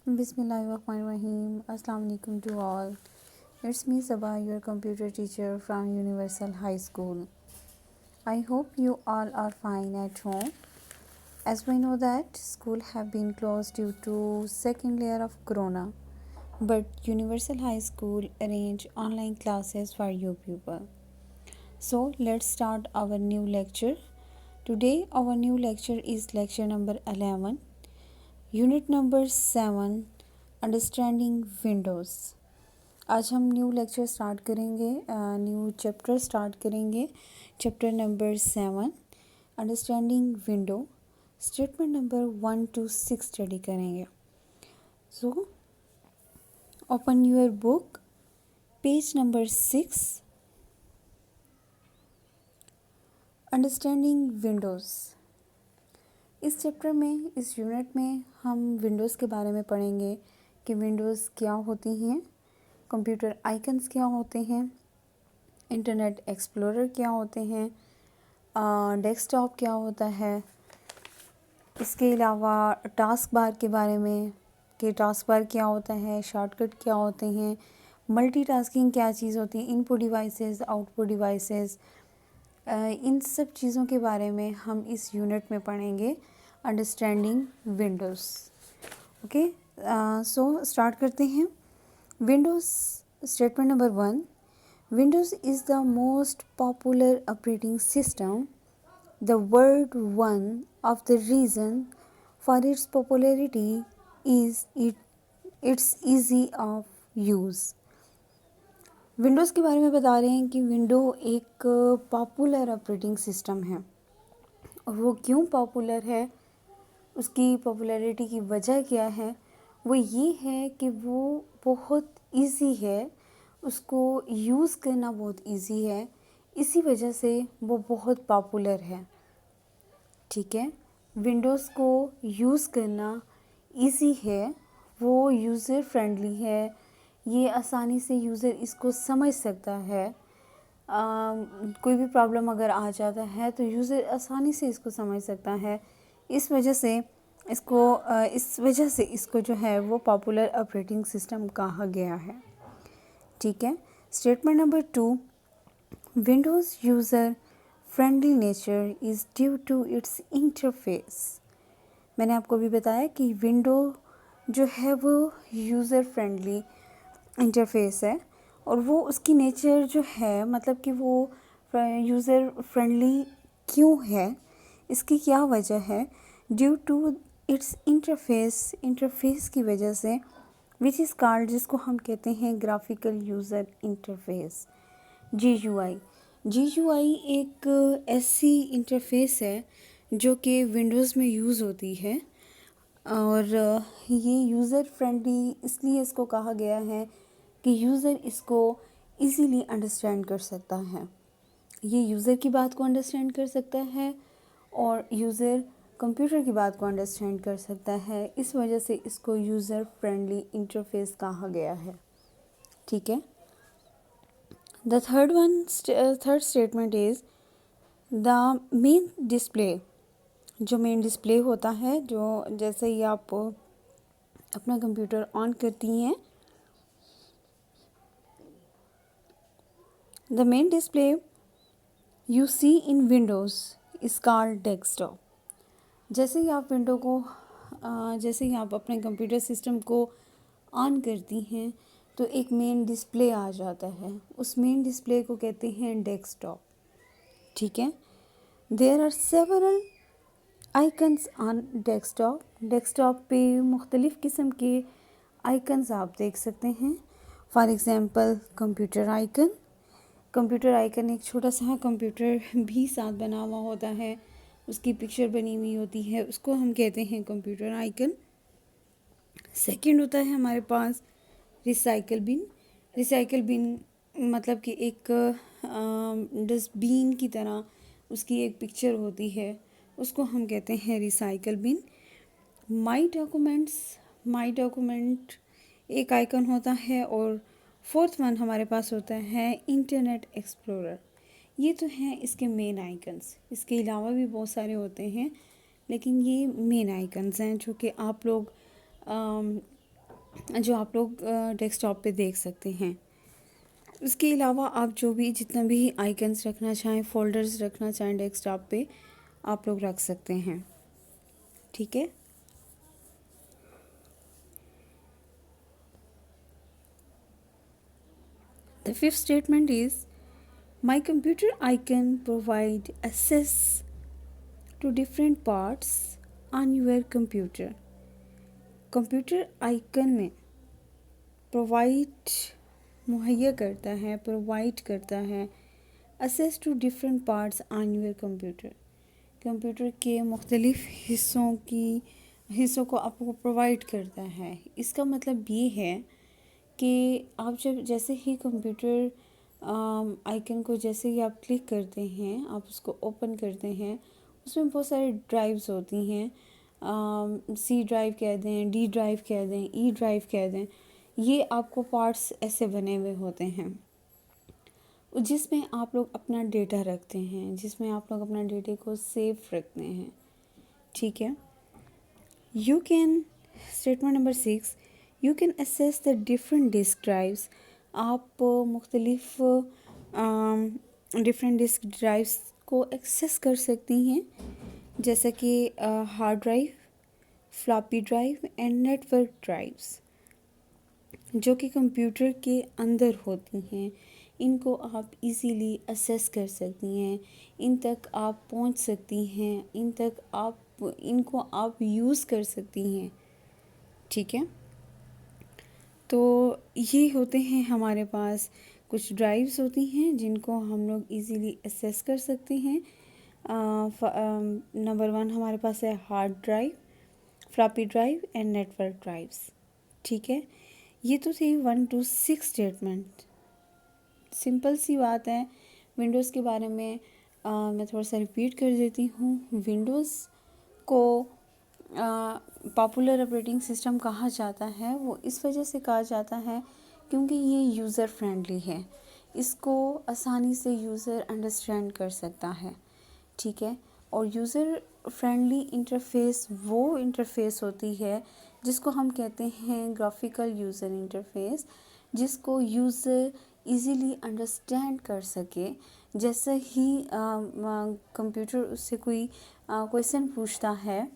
Bismillahirrahmanirrahim. Assalamu alaikum to all. It's me Sabah, your computer teacher from Universal High School. I hope you all are fine at home. As we know that school have been closed due to second layer of corona, but Universal High School arrange online classes for you people. So let's start our new lecture. Today our new lecture is lecture number 11. Unit number 7 understanding Windows. आज हम new lecture start करेंगे, new chapter start करेंगे। Chapter number 7 understanding window, statement number 1 to 6 study करेंगे। So open your book, page number 6, understanding Windows. इस chapter में, इस unit में हम विंडोज़ के बारे में पढ़ेंगे कि विंडोज़ क्या होती हैं, कंप्यूटर आइकन्स क्या होते हैं, इंटरनेट एक्सप्लोरर क्या होते हैं, डेस्कटॉप क्या होता है। इसके अलावा टास्क बार के बारे में कि टास्क बार क्या होता है, शॉर्टकट क्या होते हैं, मल्टीटास्किंग क्या चीज़ होती है, इनपुट डिवाइसेस, आउटपुट डिवाइसेस, इन सब चीज़ों के बारे में हम इस यूनिट में पढ़ेंगे। Understanding Windows. Okay, so start करते हैं। Windows statement number 1, Windows is the most popular operating system. The word one of the reason for its popularity is it's easy of use. Windows के बारे में बता रहे हैं कि विंडो एक पॉपुलर ऑपरेटिंग सिस्टम है, और वो क्यों पॉपुलर है, उसकी पॉपुलैरिटी की वजह क्या है। वो ये है कि वो बहुत इजी है, उसको यूज़ करना बहुत इजी है, इसी वजह से वो बहुत पॉपुलर है। ठीक है, विंडोज़ को यूज़ करना इजी है, वो यूज़र फ्रेंडली है, ये आसानी से यूज़र इसको समझ सकता है। कोई भी प्रॉब्लम अगर आ जाता है तो यूज़र आसानी से इसको समझ सकता है। इस वजह से इसको जो है वो पॉपुलर ऑपरेटिंग सिस्टम कहा गया है। ठीक है, statement number 2, Windows user friendly nature is due to its interface. मैंने आपको भी बताया कि विंडो जो है वो यूज़र फ्रेंडली इंटरफेस है, और वो उसकी नेचर जो है, मतलब कि वो यूज़र फ्रेंडली क्यों है, इसकी क्या वजह है, ड्यू टू इट्स इंटरफेस की वजह से, विच इज़ कॉल्ड, जिसको हम कहते हैं graphical user interface, GUI। GUI एक ऐसी इंटरफेस है जो कि विंडोज़ में यूज़ होती है, और ये यूज़र फ्रेंडली इसलिए इसको कहा गया है कि यूज़र इसको इजीली अंडरस्टैंड कर सकता है। ये यूज़र की बात को अंडरस्टैंड कर सकता है, और यूज़र कंप्यूटर की बात को अंडरस्टैंड कर सकता है। इस वजह से इसको यूज़र फ्रेंडली इंटरफेस कहा गया है। ठीक है, the third statement is the main display. जो मेन डिस्प्ले होता है, जो जैसे ही आप अपना कंप्यूटर ऑन करती हैं, the main display you see in Windows is called desktop. जैसे ही आप जैसे ही आप अपने कंप्यूटर सिस्टम को ऑन करती हैं तो एक मेन डिस्प्ले आ जाता है, उस मेन डिस्प्ले को कहते हैं डेस्कटॉप। ठीक है, there are several icons on desktop. Desktop पे मुख्तलिफ़ किस्म के आइकन्स आप देख सकते हैं। For example computer icon. Computer icon एक छोटा सा कंप्यूटर भी साथ बना हुआ होता है, उसकी पिक्चर बनी हुई होती है, उसको हम कहते हैं कंप्यूटर आइकन। सेकंड होता है हमारे पास रिसाइकल बिन। रिसाइकल बिन मतलब कि एक डस्टबिन की तरह उसकी एक पिक्चर होती है, उसको हम कहते हैं रिसाइकल बिन। माई डॉक्यूमेंट एक आइकन होता है, और फोर्थ वन हमारे पास होता है इंटरनेट एक्सप्लोरर। ये तो हैं इसके मेन आइकन्स, इसके अलावा भी बहुत सारे होते हैं, लेकिन ये मेन आइकन्स हैं जो कि आप लोग जो आप लोग डेस्कटॉप पे देख सकते हैं। उसके अलावा आप जो भी जितना भी आइकन्स रखना चाहें, फोल्डर्स रखना चाहें डेस्कटॉप पे, आप लोग रख सकते हैं। ठीक है। The fifth statement is, my computer icon provide access to different parts on your computer. Computer icon में प्रोवाइड मुहैया करता है, प्रोवाइड करता है access to different parts on your computer. Computer के मुख्तलिफ़ हिस्सों को आपको प्रोवाइड करता है। इसका मतलब ये है कि आप जब जैसे ही कंप्यूटर आइकन को जैसे ही आप क्लिक करते हैं, आप उसको ओपन करते हैं, उसमें बहुत सारे ड्राइव्स होती हैं। सी ड्राइव कह दें, डी ड्राइव कह दें, ई ड्राइव कह दें, ये आपको पार्ट्स ऐसे बने हुए होते हैं जिसमें आप लोग अपना डेटा रखते हैं, जिसमें आप लोग अपना डेटा को सेव रखते हैं। ठीक है। You can, statement number 6, you can access the different disk drives. आप मुख्तलिफ डिफरेंट डिस्क ड्राइव्स को एक्सेस कर सकती हैं, जैसा कि hard drive, floppy drive and network drives, जो कि कंप्यूटर के अंदर होती हैं। इनको आप इजीली असेस कर सकती हैं, इन तक आप पहुंच सकती हैं, इनको आप यूज़ कर सकती हैं। ठीक है। तो ये होते हैं हमारे पास कुछ ड्राइव्स होती हैं जिनको हम लोग इजीली असेस कर सकते हैं। नंबर 1 हमारे पास है hard drive, floppy drive and network drives. ठीक है। ये तो थी 1 to 6 स्टेटमेंट। सिंपल सी बात है। विंडोज़ के बारे में मैं थोड़ा सा रिपीट कर देती हूँ। विंडोज़ को पॉपुलर ऑपरेटिंग सिस्टम कहा जाता है। वो इस वजह से कहा जाता है क्योंकि ये यूज़र फ्रेंडली है, इसको आसानी से यूज़र अंडरस्टैंड कर सकता है। ठीक है। और यूज़र फ्रेंडली इंटरफेस वो इंटरफेस होती है जिसको हम कहते हैं ग्राफिकल यूज़र इंटरफेस, जिसको यूज़र इजीली अंडरस्टैंड कर सके। जैसे ही कंप्यूटर उससे कोई क्वेश्चन पूछता है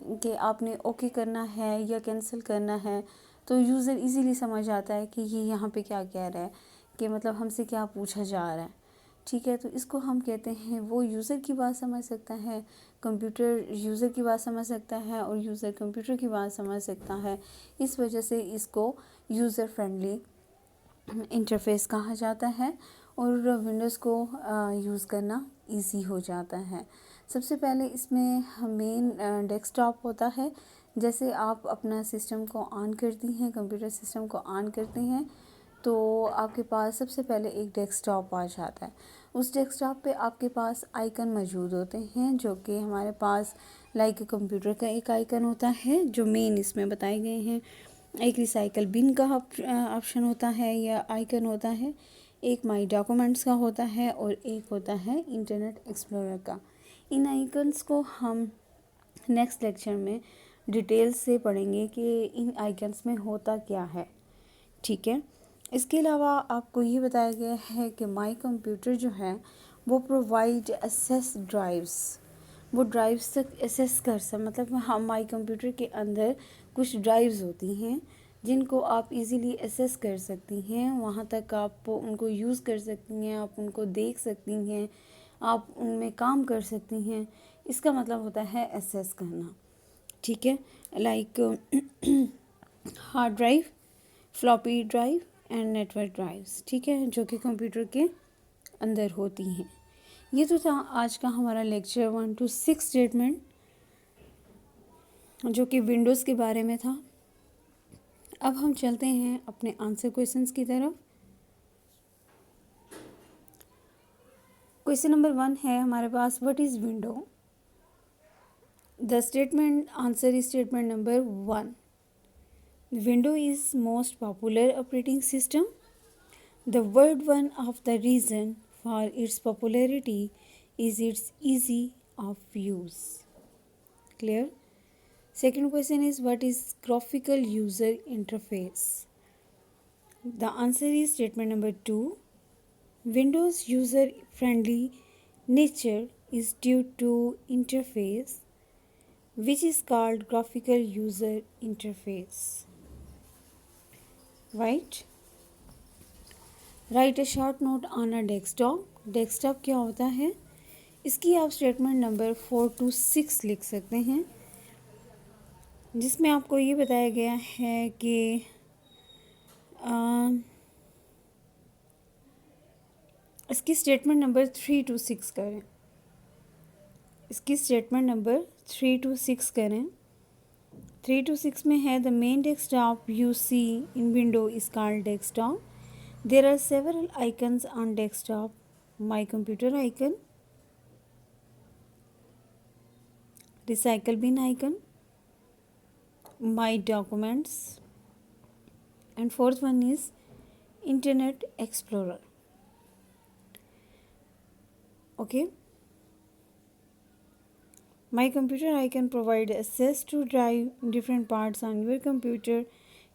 कि आपने ओके करना है या कैंसिल करना है, तो यूज़र इजीली समझ आता है कि ये यहाँ पे क्या कह रहा है, कि मतलब हमसे क्या पूछा जा रहा है। ठीक है। तो इसको हम कहते हैं, वो यूज़र की बात समझ सकता है, कंप्यूटर यूज़र की बात समझ सकता है और यूज़र कंप्यूटर की बात समझ सकता है। इस वजह से इसको यूज़र फ्रेंडली इंटरफेस कहा जाता है और विंडोज़ को यूज़ करना इजी हो जाता है। सबसे पहले इसमें मेन डेस्कटॉप होता है। जैसे आप अपना सिस्टम को ऑन करती हैं, कंप्यूटर सिस्टम को ऑन करते हैं, तो आपके पास सबसे पहले एक डेस्कटॉप आ जाता है। उस डेस्कटॉप पे आपके पास आइकन मौजूद होते हैं, जो कि हमारे पास लाइक कंप्यूटर का एक आइकन होता है जो मेन इसमें बताए गए हैं। एक रिसाइकल बिन का ऑप्शन होता है या आइकन होता है, एक माई डॉक्यूमेंट्स का होता है और एक होता है इंटरनेट एक्सप्लोरर का। इन आइकन्स को हम नेक्स्ट लेक्चर में डिटेल से पढ़ेंगे कि इन आइकन्स में होता क्या है। ठीक है। इसके अलावा आपको ये बताया गया है कि माई कंप्यूटर जो है वो प्रोवाइड एसेस ड्राइव्स, वो ड्राइव्स तक एसेस कर सकते, मतलब हम माई कंप्यूटर के अंदर कुछ ड्राइव्स होती हैं जिनको आप इजीली एसेस कर सकती हैं। वहाँ तक आप उनको यूज़ कर सकती हैं, आप उनको देख सकती हैं, आप उनमें काम कर सकती हैं। इसका मतलब होता है एसेस करना। ठीक है। Like hard drive, floppy drive and network drives. ठीक है, जो कि कंप्यूटर के अंदर होती हैं। ये तो था आज का हमारा लेक्चर 1 to 6 स्टेटमेंट, जो कि विंडोज़ के बारे में था। अब हम चलते हैं अपने आंसर क्वेश्चंस की तरफ। क्वेश्चन नंबर 1 है हमारे पास, what is window? The statement answer is statement number 1। Windows is most popular operating system. The word one of the reason for its popularity is its easy of use. Clear? Second question is, what is graphical user interface? The answer is statement number 2. Windows user friendly nature is due to interface which is called graphical user interface. Right? Write a short note on a desktop. Desktop क्या होता है? इसकी आप statement number 4 to 6 लिख सकते हैं, जिसमें आपको ये बताया गया है कि इसकी स्टेटमेंट नंबर 3 to 6 करें। इसकी स्टेटमेंट नंबर 3 to 6 करें। 3 to 6 में है, the main desktop you see in window is called desktop. There are several icons on desktop. My computer icon, recycle bin icon, my documents, and fourth one is Internet Explorer. Okay, my computer I can provide access to drive different parts on your computer.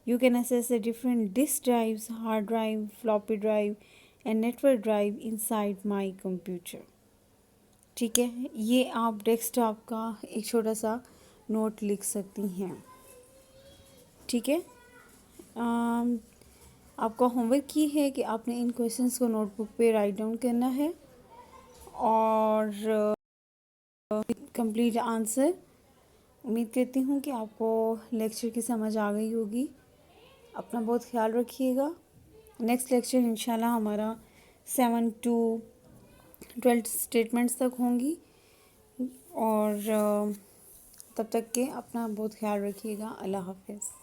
You can access the different disk drives, hard drive, floppy drive and network drive inside my computer. ठीक है, ये आप desktop का एक छोटा सा note लिख सकती हैं। ठीक है, आपका होमवर्क ये है कि आपने इन क्वेश्चंस को नोटबुक पे राइट डाउन करना है और कंप्लीट आंसर। उम्मीद करती हूँ कि आपको लेक्चर की समझ आ गई होगी। अपना बहुत ख्याल रखिएगा। नेक्स्ट लेक्चर इंशाल्लाह हमारा 7 to 12 स्टेटमेंट्स तक होंगी और तब तक के अपना बहुत ख्याल रखिएगा। अल्लाह हाफ़िज़।